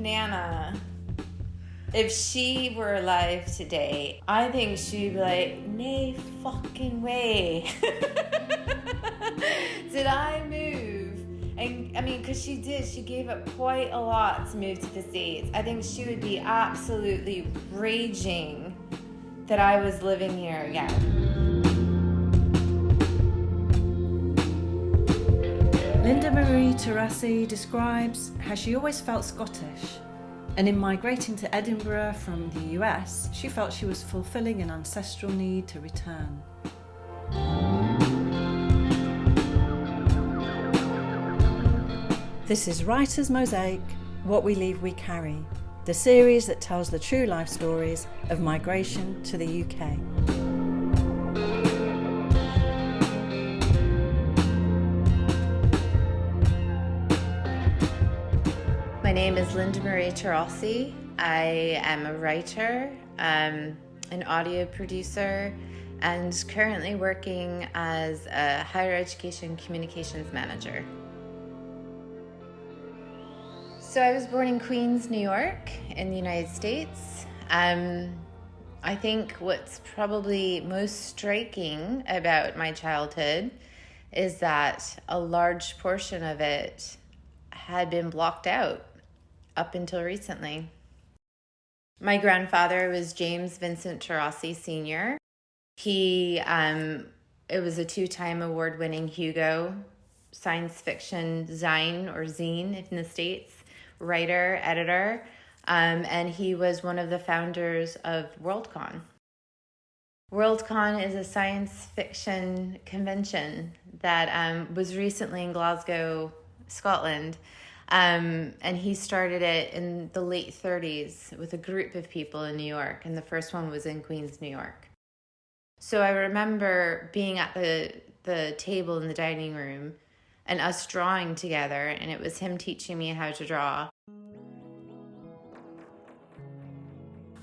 Nana, if she were alive today, I think she'd be like, nay fucking way. Did I move? And I mean, because she did, she gave up quite a lot to move to the States. I think she would be absolutely raging that I was living here again. Lynda-Marie Taurasi describes how she always felt Scottish, and in migrating to Edinburgh from the US, she felt she was fulfilling an ancestral need to return. This is Writer's Mosaic, What We Leave We Carry, the series that tells the true life stories of migration to the UK. My name is Lynda-Marie Taurasi. I am a writer, an audio producer, and currently working as a higher education communications manager. So I was born in Queens, New York, in the United States. I think what's probably most striking about my childhood is that a large portion of it had been blocked out up until recently. My grandfather was James Vincent Taurasi Sr. He it was a 2-time award-winning Hugo science fiction zine in the States, writer, editor, and he was one of the founders of WorldCon. WorldCon is a science fiction convention that was recently in Glasgow, Scotland. And he started it in the late 30s with a group of people in New York, and the first one was in Queens, New York. So I remember being at the table in the dining room and us drawing together, and it was him teaching me how to draw.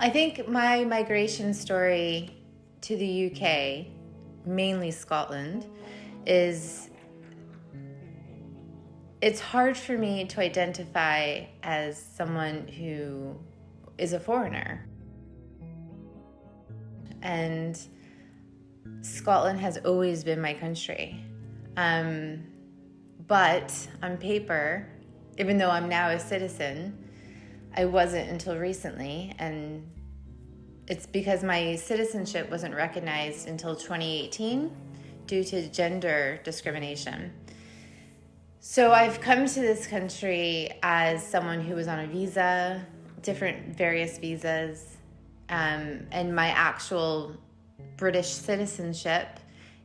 I think my migration story to the UK, mainly Scotland, is it's hard for me to identify as someone who is a foreigner. And Scotland has always been my country. But on paper, even though I'm now a citizen, I wasn't until recently. And it's because my citizenship wasn't recognized until 2018 due to gender discrimination. So I've come to this country as someone who was on a visa, various visas, and my actual British citizenship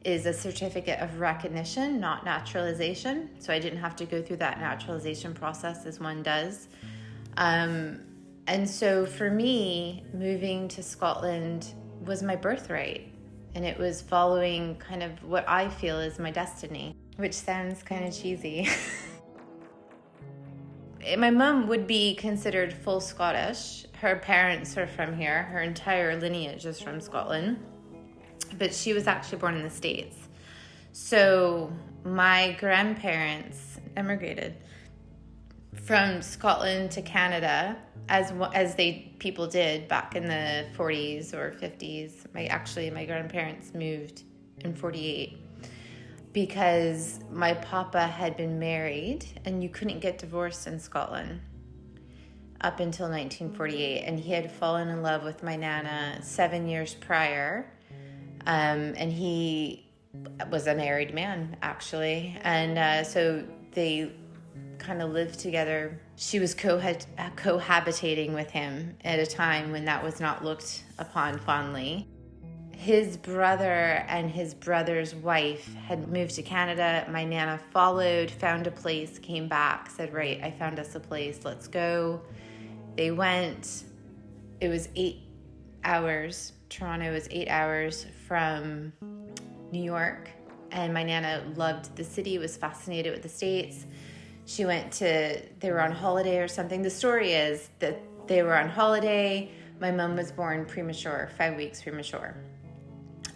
is a certificate of recognition, not naturalization. So I didn't have to go through that naturalization process as one does. And so for me, moving to Scotland was my birthright, and it was following kind of what I feel is my destiny, which sounds kind of cheesy. My mom would be considered full Scottish. Her parents are from here. Her entire lineage is from Scotland. But she was actually born in the States. So my grandparents emigrated from Scotland to Canada, as people did back in the 40s or 50s. My grandparents moved in 48 because my papa had been married, and you couldn't get divorced in Scotland up until 1948, and he had fallen in love with my nana 7 years prior, and he was a married man, actually, and so they kind of lived together. She was cohabitating with him at a time when that was not looked upon fondly. His brother and his brother's wife had moved to Canada. My nana followed, found a place, came back, said, right, I found us a place, let's go. They went. It was 8 hours. Toronto was 8 hours from New York. And my nana loved the city, was fascinated with the States. They were on holiday or something. The story is that they were on holiday. My mom was born premature, 5 weeks premature.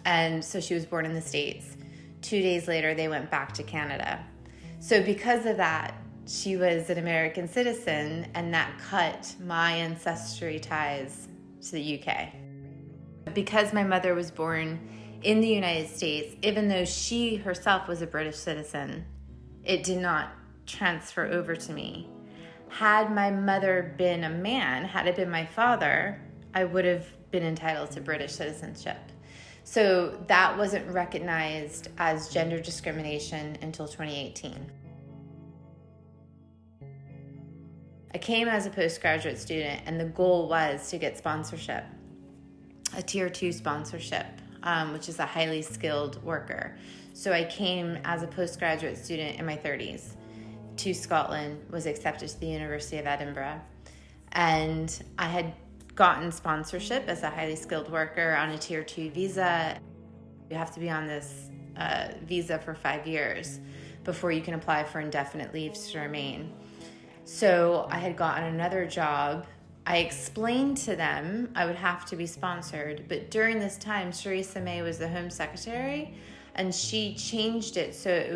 And so she was born in the States. 2 days later, they went back to Canada. So because of that, she was an American citizen, and that cut my ancestry ties to the UK. Because my mother was born in the United States, even though she herself was a British citizen, it did not transfer over to me. Had my mother been a man, had it been my father, I would have been entitled to British citizenship. So that wasn't recognized as gender discrimination until 2018. I came as a postgraduate student, and the goal was to get sponsorship, a tier 2 sponsorship, which is a highly skilled worker. So I came as a postgraduate student in my 30s to Scotland, was accepted to the University of Edinburgh, and I had gotten sponsorship as a highly skilled worker on a tier 2 visa. You have to be on this visa for 5 years before you can apply for indefinite leave to remain. So I had gotten another job. I explained to them I would have to be sponsored, but during this time, Theresa May was the Home Secretary, and she changed it so it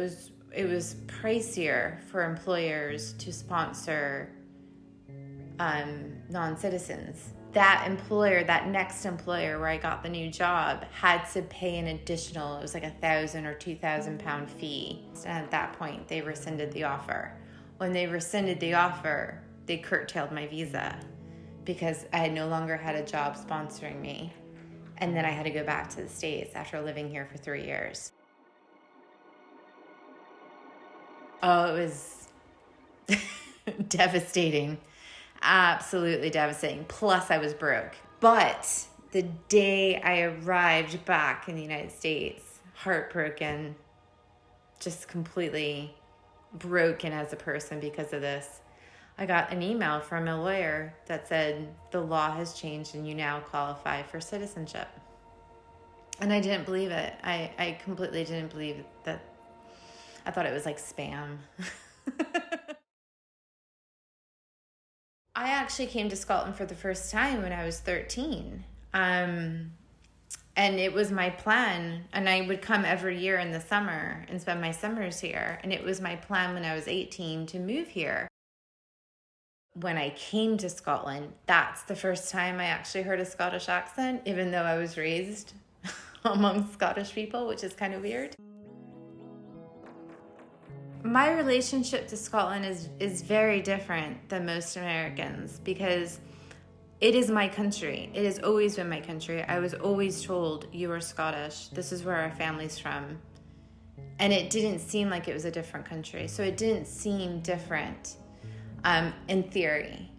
was pricier for employers to sponsor non-citizens. That employer, that next employer where I got the new job, had to pay an additional, it was like £1,000 or £2,000 fee. And at that point, they rescinded the offer. When they rescinded the offer, they curtailed my visa because I no longer had a job sponsoring me. And then I had to go back to the States after living here for 3 years. Oh, it was devastating. Absolutely devastating. Plus, I was broke. But the day I arrived back in the United States, heartbroken, just completely broken as a person because of this, I got an email from a lawyer that said, the law has changed and you now qualify for citizenship. And I didn't believe it. I completely didn't believe that. I thought it was like spam. I actually came to Scotland for the first time when I was 13. And it was my plan, and I would come every year in the summer and spend my summers here. And it was my plan when I was 18 to move here. When I came to Scotland, that's the first time I actually heard a Scottish accent, even though I was raised among Scottish people, which is kind of weird. My relationship to Scotland is very different than most Americans because it is my country. It has always been my country. I was always told, you are Scottish. This is where our family's from. And it didn't seem like it was a different country. So it didn't seem different in theory.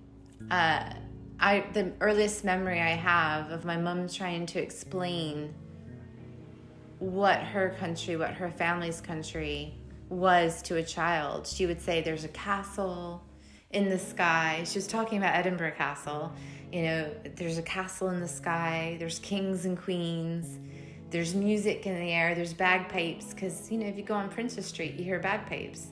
The earliest memory I have of my mom trying to explain what her country, what her family's country was to a child. She would say, there's a castle in the sky. She was talking about Edinburgh Castle. You know, there's a castle in the sky. There's kings and queens. There's music in the air. There's bagpipes. Because, you know, if you go on Princess Street, you hear bagpipes.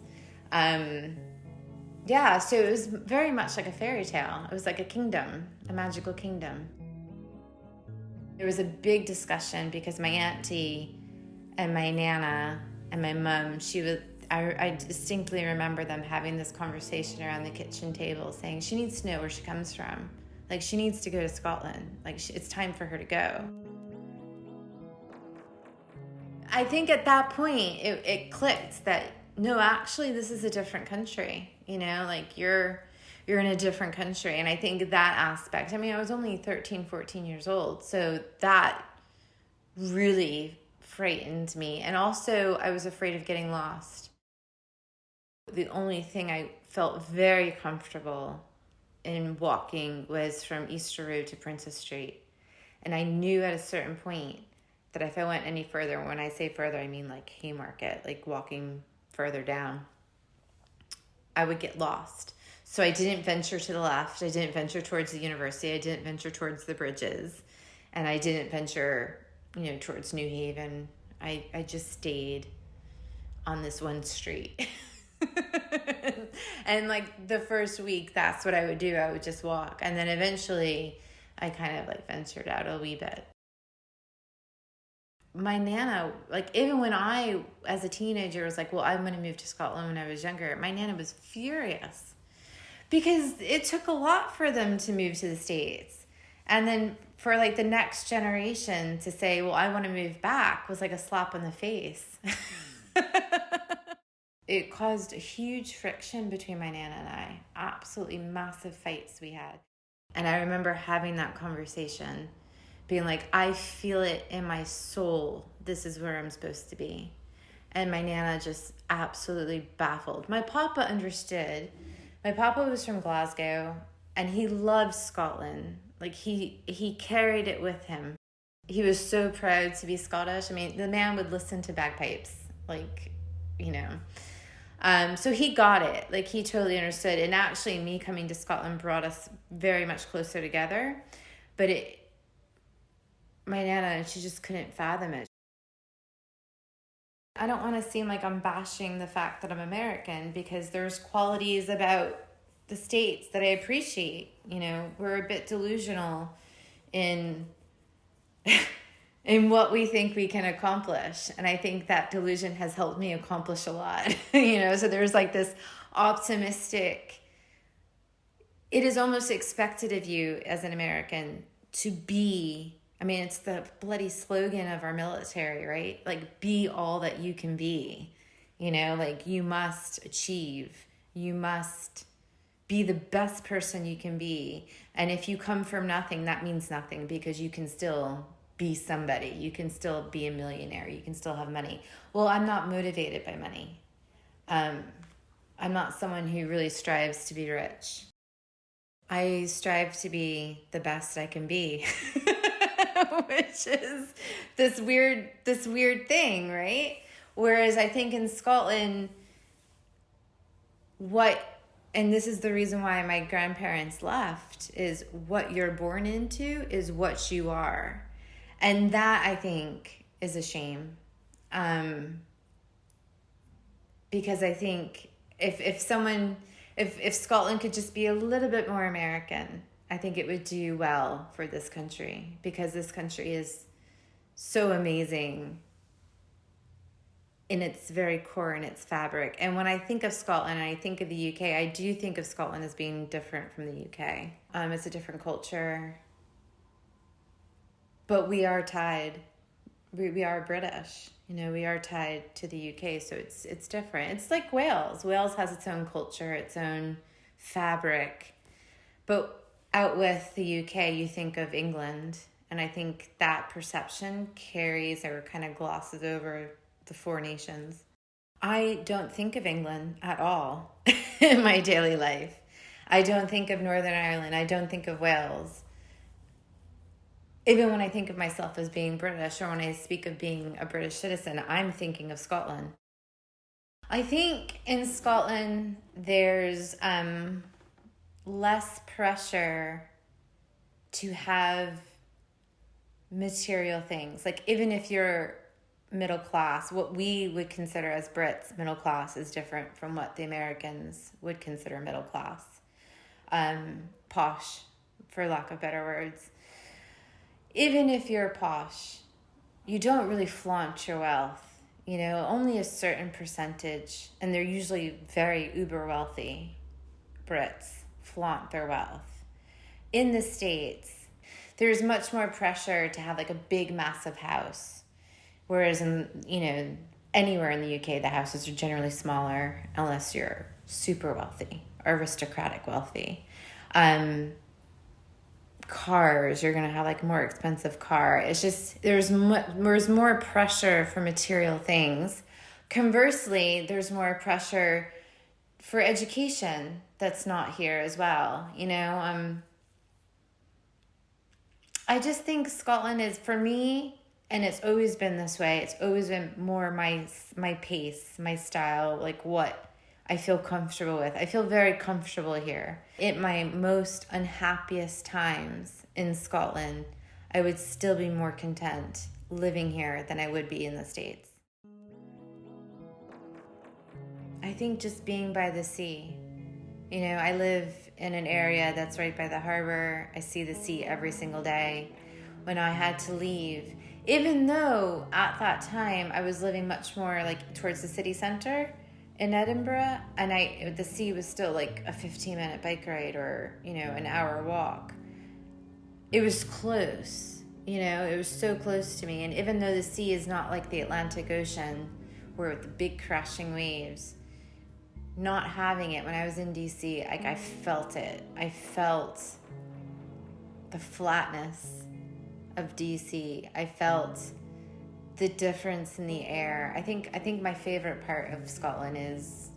Yeah, so it was very much like a fairy tale. It was like a kingdom, a magical kingdom. There was a big discussion because my auntie and my nana and my mum, I distinctly remember them having this conversation around the kitchen table saying she needs to know where she comes from. Like, she needs to go to Scotland. Like, it's time for her to go. I think at that point, it clicked that, no, actually, this is a different country. You know, like, you're in a different country. And I think that aspect, I mean, I was only 13, 14 years old. So that really frightened me. And also, I was afraid of getting lost. The only thing I felt very comfortable in walking was from Easter Road to Princess Street. And I knew at a certain point that if I went any further, when I say further, I mean like Haymarket, like walking further down, I would get lost. So I didn't venture to the left. I didn't venture towards the university. I didn't venture towards the bridges. And I didn't venture, you know, towards New Haven. I just stayed on this one street. And like the first week, that's what I would do. I would just walk. And then eventually I kind of like ventured out a wee bit. my Nana, like even when I, as a teenager, was like, well, I'm going to move to Scotland when I was younger, my Nana was furious because it took a lot for them to move to the States. And then for like the next generation to say, well, I want to move back was like a slap in the face. It caused a huge friction between my Nana and I. Absolutely massive fights we had. And I remember having that conversation, being like, I feel it in my soul. This is where I'm supposed to be. And my Nana just absolutely baffled. My papa understood. My papa was from Glasgow, and he loved Scotland. Like, he carried it with him. He was so proud to be Scottish. I mean, the man would listen to bagpipes, like, you know. So he got it. Like, he totally understood. And actually, me coming to Scotland brought us very much closer together. But my Nana, she just couldn't fathom it. I don't want to seem like I'm bashing the fact that I'm American, because there's qualities about the States that I appreciate. You know, we're a bit delusional in in what we think we can accomplish. And I think that delusion has helped me accomplish a lot. You know, so there's like this optimistic, it is almost expected of you as an American to be, I mean, it's the bloody slogan of our military, right? Like, be all that you can be. You know, like, you must achieve. You must be the best person you can be. And if you come from nothing, that means nothing, because you can still be somebody. You can still be a millionaire. You can still have money. Well, I'm not motivated by money. I'm not someone who really strives to be rich. I strive to be the best I can be, which is this weird thing, right? Whereas I think in Scotland, and this is the reason why my grandparents left, is what you're born into is what you are. And that, I think, is a shame. Because I think if Scotland could just be a little bit more American, I think it would do well for this country, because this country is so amazing in its very core and its fabric. And when I think of Scotland and I think of the UK, I do think of Scotland as being different from the UK. It's a different culture. But we are tied. We are British. You know, we are tied to the UK, so it's different. It's like Wales. Wales has its own culture, its own fabric. But out with the UK, you think of England, and I think that perception carries or kind of glosses over the four nations. I don't think of England at all in my daily life. I don't think of Northern Ireland. I don't think of Wales. Even when I think of myself as being British, or when I speak of being a British citizen, I'm thinking of Scotland. I think in Scotland, there's less pressure to have material things. Like, even if you're middle class, what we would consider as Brits middle class is different from what the Americans would consider middle class. Posh, for lack of better words. Even if you're posh, you don't really flaunt your wealth. You know, only a certain percentage, and they're usually very uber wealthy Brits, flaunt their wealth. In the States, there's much more pressure to have like a big, massive house. Whereas in, you know, anywhere in the UK, the houses are generally smaller unless you're super wealthy or aristocratic wealthy. Cars, you're going to have like more expensive car. It's just, there's more pressure for material things. Conversely, there's more pressure for education that's not here as well. You know, I just think Scotland is, for me, and it's always been this way, it's always been more my pace, my style, like what I feel comfortable with. I feel very comfortable here. At my most unhappiest times in Scotland, I would still be more content living here than I would be in the States. I think just being by the sea. You know, I live in an area that's right by the harbor. I see the sea every single day. When I had to leave, Even though at that time I was living much more like towards the city center in Edinburgh, and the sea was still like a 15-minute bike ride or, an hour walk. It was close, it was so close to me. And even though the sea is not like the Atlantic Ocean, where with the big crashing waves, not having it when I was in DC, like I felt it. I felt the flatness of DC. I felt the difference in the air. I think my favorite part of Scotland is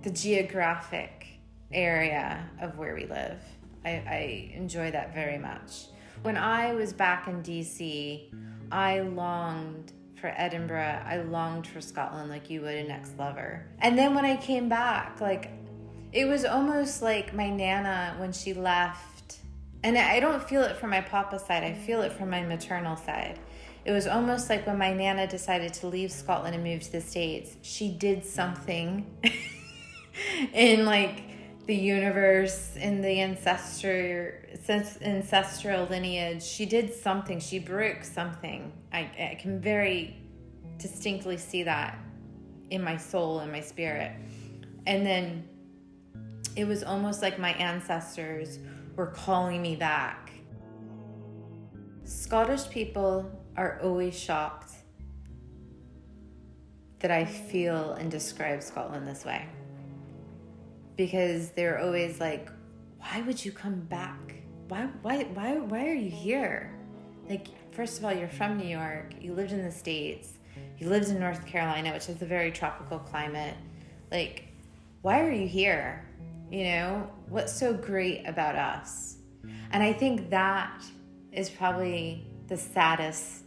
the geographic area of where we live. I enjoy that very much. When I was back in DC, I longed for Edinburgh. I longed for Scotland like you would an ex-lover. And then when I came back, like, it was almost like my Nana when she left. And I don't feel it from my papa side. I feel it from my maternal side. It was almost like when my Nana decided to leave Scotland and move to the States, she did something in like the universe, in the ancestral lineage. She did something. She broke something. I can very distinctly see that in my soul and my spirit. And then it was almost like my ancestors were calling me back. Scottish people are always shocked that I feel and describe Scotland this way. Because they're always like, why would you come back? Why are you here? Like, first of all, you're from New York, you lived in the States, you lived in North Carolina, which is a very tropical climate. Like, why are you here? What's so great about us? And I think that is probably the saddest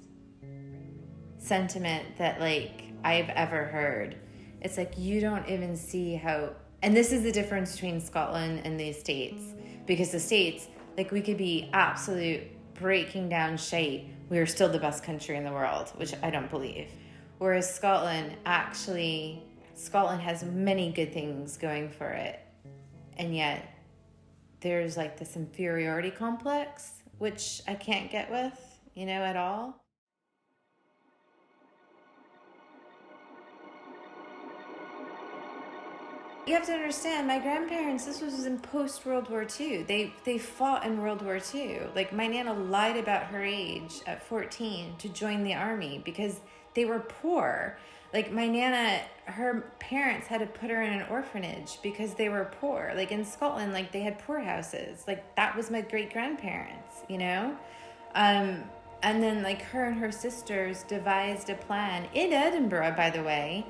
sentiment that like I've ever heard. It's like, you don't even see how. And this is the difference between Scotland and the States. Because the States, like, we could be absolute breaking down shite. We are still the best country in the world, which I don't believe. Whereas Scotland has many good things going for it. And yet there's like this inferiority complex, which I can't get with, at all. You have to understand, my grandparents, this was in post-World War II. They fought in World War II. Like, my Nana lied about her age at 14 to join the army because they were poor. Like, my Nana, her parents had to put her in an orphanage because they were poor. Like, in Scotland, like, they had poorhouses. Like, that was my great-grandparents, And then, like, her and her sisters devised a plan, in Edinburgh, by the way,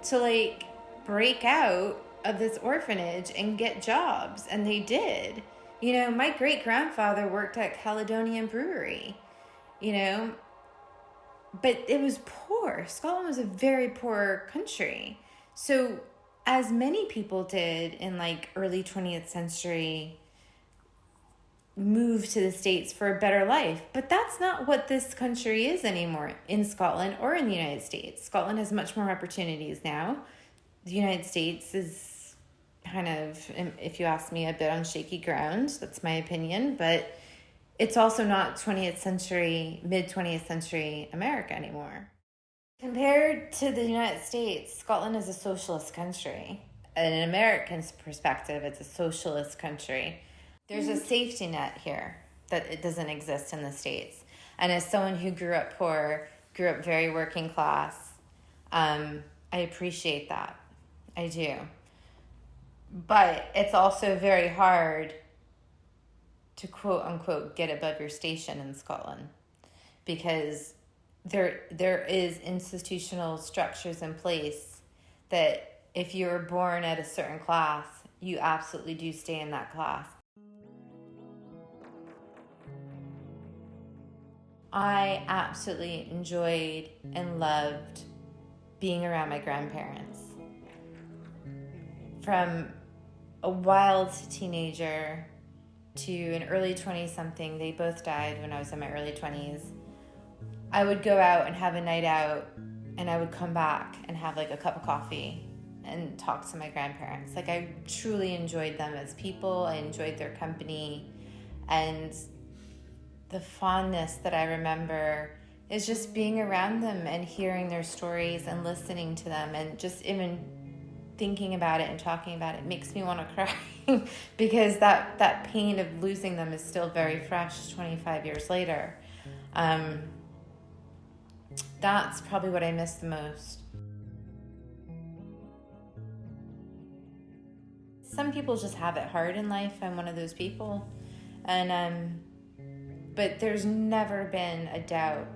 to, like, break out of this orphanage and get jobs. And they did. My great-grandfather worked at Caledonian Brewery, but it was poor. Scotland was a very poor country. So as many people did in like early 20th century, move to the States for a better life. But that's not what this country is anymore in Scotland or in the United States. Scotland has much more opportunities now. The United States is kind of, if you ask me, a bit on shaky ground. That's my opinion. But it's also not 20th century, mid-20th century America anymore. Compared to the United States, Scotland is a socialist country. In an American perspective, it's a socialist country. There's a safety net here that it doesn't exist in the States. And as someone who grew up poor, grew up very working class, I appreciate that. I do. But it's also very hard to quote unquote get above your station in Scotland, because there is institutional structures in place that if you were born at a certain class, you absolutely do stay in that class. I absolutely enjoyed and loved being around my grandparents. From a wild teenager to an early 20-something, they both died when I was in my early 20s. I would go out and have a night out, and I would come back and have like a cup of coffee and talk to my grandparents. Like, I truly enjoyed them as people. I enjoyed their company, and the fondness that I remember is just being around them and hearing their stories and listening to them, and just even thinking about it and talking about it makes me want to cry because that pain of losing them is still very fresh 25 years later. That's probably what I miss the most. Some people just have it hard in life. I'm one of those people. And but there's never been a doubt,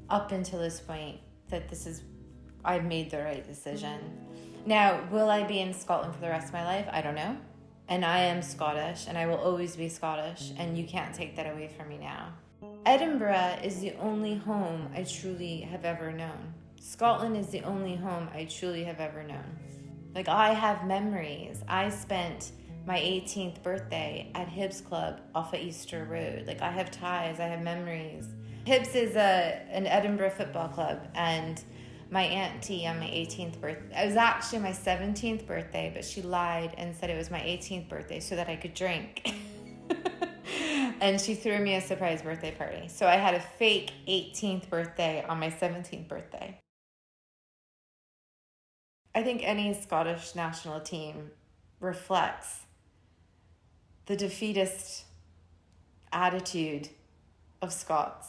up until this point that I've made the right decision. Now, will I be in Scotland for the rest of my life? I don't know. And I am Scottish, and I will always be Scottish, and you can't take that away from me now. Edinburgh is the only home I truly have ever known. Scotland is the only home I truly have ever known. Like, I have memories. I spent my 18th birthday at Hibs Club off of Easter Road. Like, I have ties, I have memories. Hibs is an Edinburgh football club, and my auntie on my 18th birthday, it was actually my 17th birthday, but she lied and said it was my 18th birthday so that I could drink. And she threw me a surprise birthday party. So I had a fake 18th birthday on my 17th birthday. I think any Scottish national team reflects the defeatist attitude of Scots.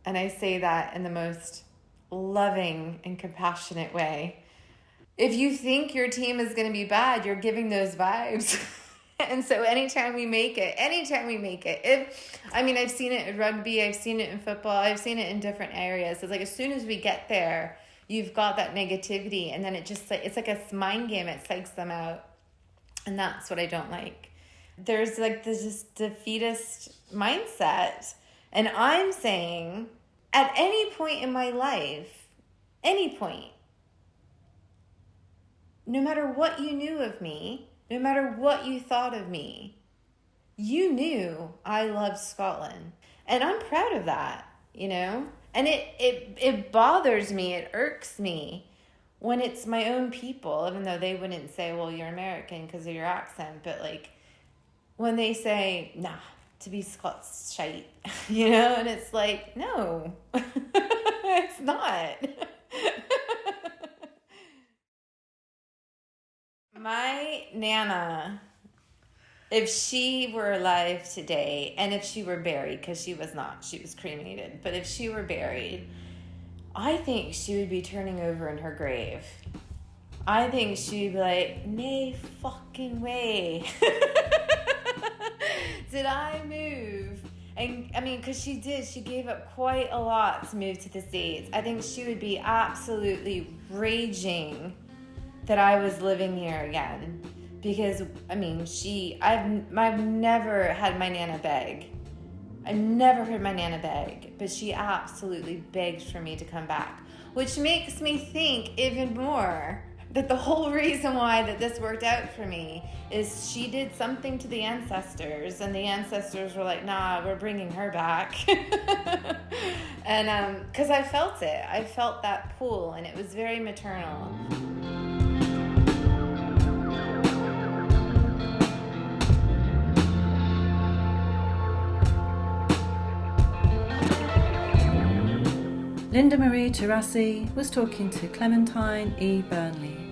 And I say that in the most loving and compassionate way. If you think your team is going to be bad, you're giving those vibes. And so anytime we make it, I've seen it in rugby, I've seen it in football, I've seen it in different areas. It's like as soon as we get there, you've got that negativity, and then it's like a mind game. It psychs them out. And that's what I don't like. There's like this defeatist mindset. And I'm saying, at any point in my life, any point, no matter what you knew of me, no matter what you thought of me, you knew I loved Scotland. And I'm proud of that, you know? And it bothers me, it irks me when it's my own people, even though they wouldn't say, well, you're American because of your accent. But like when they say, nah, to be Scots shite, you know? And it's like, no, it's not. My Nana, if she were alive today, and if she were buried, because she was not, she was cremated, but if she were buried, I think she would be turning over in her grave. I think she'd be like, nay fucking way. Did I move? And I mean, because she gave up quite a lot to move to the States. I think she would be absolutely raging that I was living here again, because I mean, I've never had my Nana beg. I never heard my Nana beg, but she absolutely begged for me to come back, which makes me think even more that the whole reason why that this worked out for me is she did something to the ancestors, and the ancestors were like, nah, we're bringing her back. And because I felt that pull, and it was very maternal. Lynda-Marie Taurasi was talking to Clementine E. Burnley.